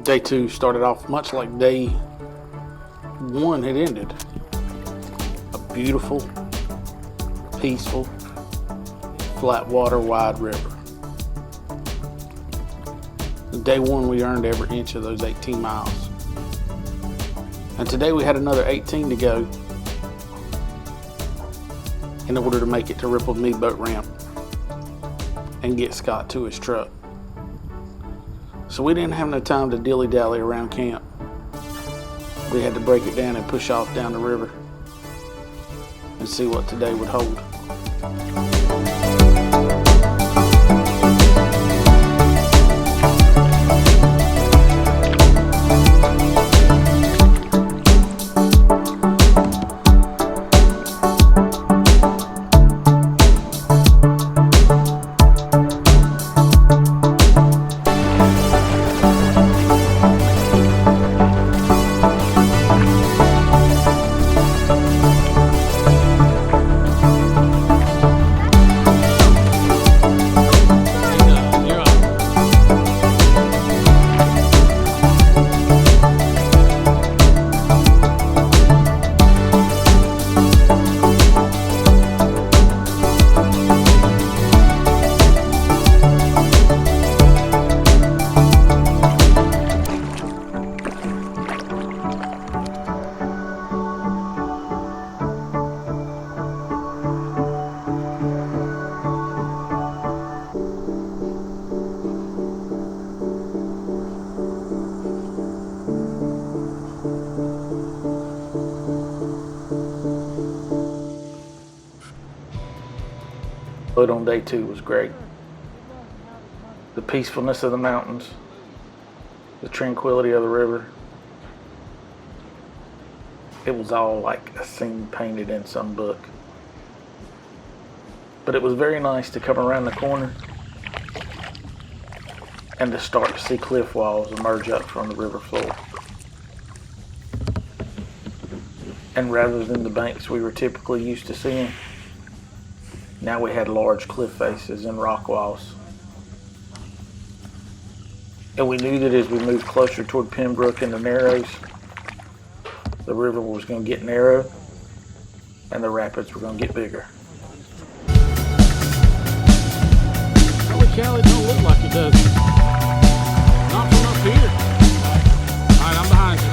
Day 2 started off much like Day 1 had ended. A beautiful, peaceful, flat water, wide river. Day 1 we earned every inch of those 18 miles. And today we had another 18 to go in order to make it to Rippled Mead Boat Ramp and get Scott to his truck. So we didn't have no time to dilly-dally around camp. We had to break it down and push off down the river and see what today would hold. Boat on Day 2 was great. The peacefulness of the mountains, the tranquility of the river. It was all like a scene painted in some book. But it was very nice to come around the corner and to start to see cliff walls emerge up from the river floor. And rather than the banks we were typically used to seeing, now we had large cliff faces and rock walls. And we knew that as we moved closer toward Pembroke and the Narrows, the river was going to get narrow and the rapids were going to get bigger. Holy cow, it don't look like it does. Not from up here. Alright, I'm behind you.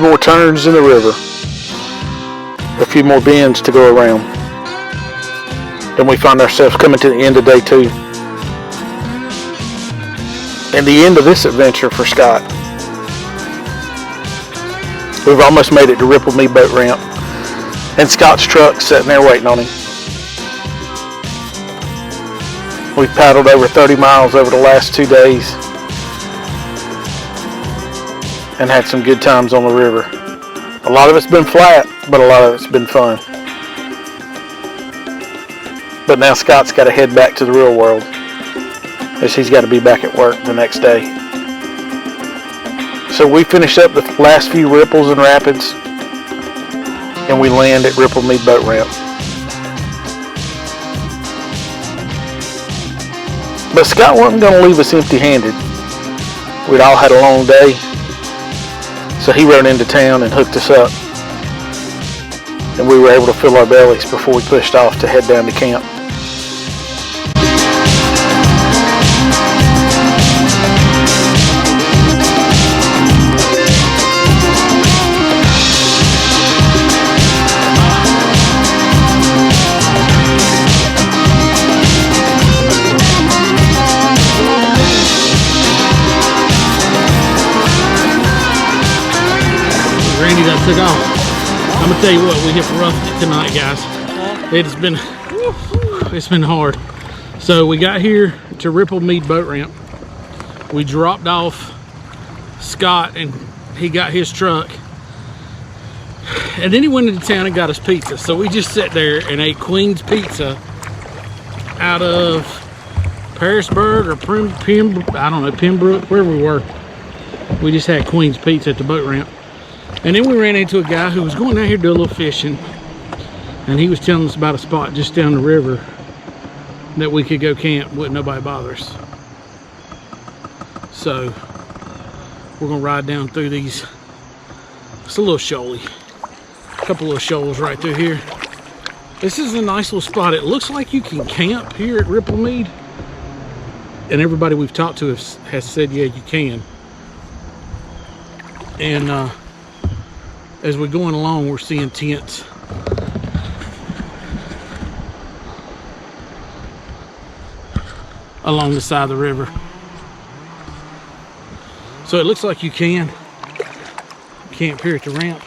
more turns in the river, a few more bends to go around. and we find ourselves coming to the end of day 2. And the end of this adventure for Scott. We've almost made it to Ripple Me boat ramp, and Scott's truck sitting there waiting on him. We've paddled over 30 miles over the last 2 days and had some good times on the river. A lot of it's been flat, but a lot of it's been fun. But now Scott's got to head back to the real world, as he's got to be back at work the next day. So we finish up the last few ripples and rapids, and we land at Ripple Me boat ramp. But Scott wasn't going to leave us empty-handed. We'd all had a long day, so he rode into town and hooked us up, and we were able to fill our bellies before we pushed off to head down to camp. Randy done took off. I'm gonna tell you what, we hit rough tonight, guys. It's been hard. So we got here to Ripple Mead boat ramp. We dropped off Scott and he got his truck. And then he went into town and got us pizza. So we just sat there and ate Queen's Pizza out of Parisburg or Pembroke, wherever we were. We just had Queen's Pizza at the boat ramp. And then we ran into a guy who was going down here to do a little fishing, and he was telling us about a spot just down the river that we could go camp, wouldn't nobody bother us. So we're gonna ride down through these. It's a little shoaly, a couple little shoals right through here. This is a nice little spot. It looks like you can camp here at Ripple Mead, and everybody we've talked to has said, yeah, you can. And as we're going along, we're seeing tents. Along the side of the river. So it looks like you can camp here at the ramp.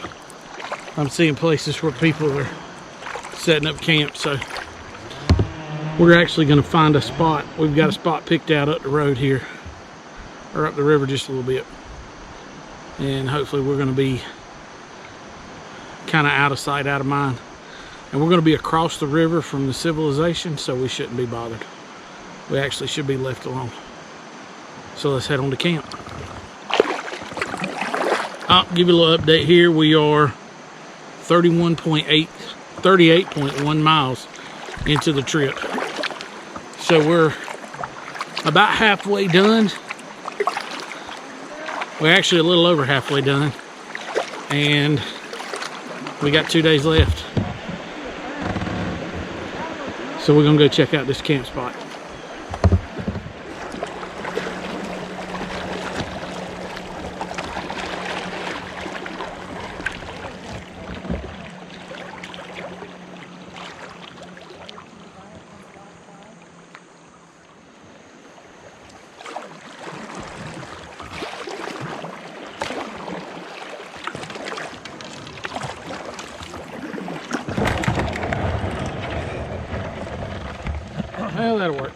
I'm seeing places where people are setting up camp, so we're actually going to find a spot. We've got a spot picked out up the road here, or up the river just a little bit, and hopefully we're going to be kind of out of sight, out of mind, and we're going to be across the river from the civilization, so we shouldn't be bothered. We actually should be left alone. So let's head on to camp. I'll give you a little update here. We are 38.1 miles into the trip. So we're about halfway done. We're actually a little over halfway done. And we got 2 days left. So we're gonna go check out this camp spot. Well, that'll work.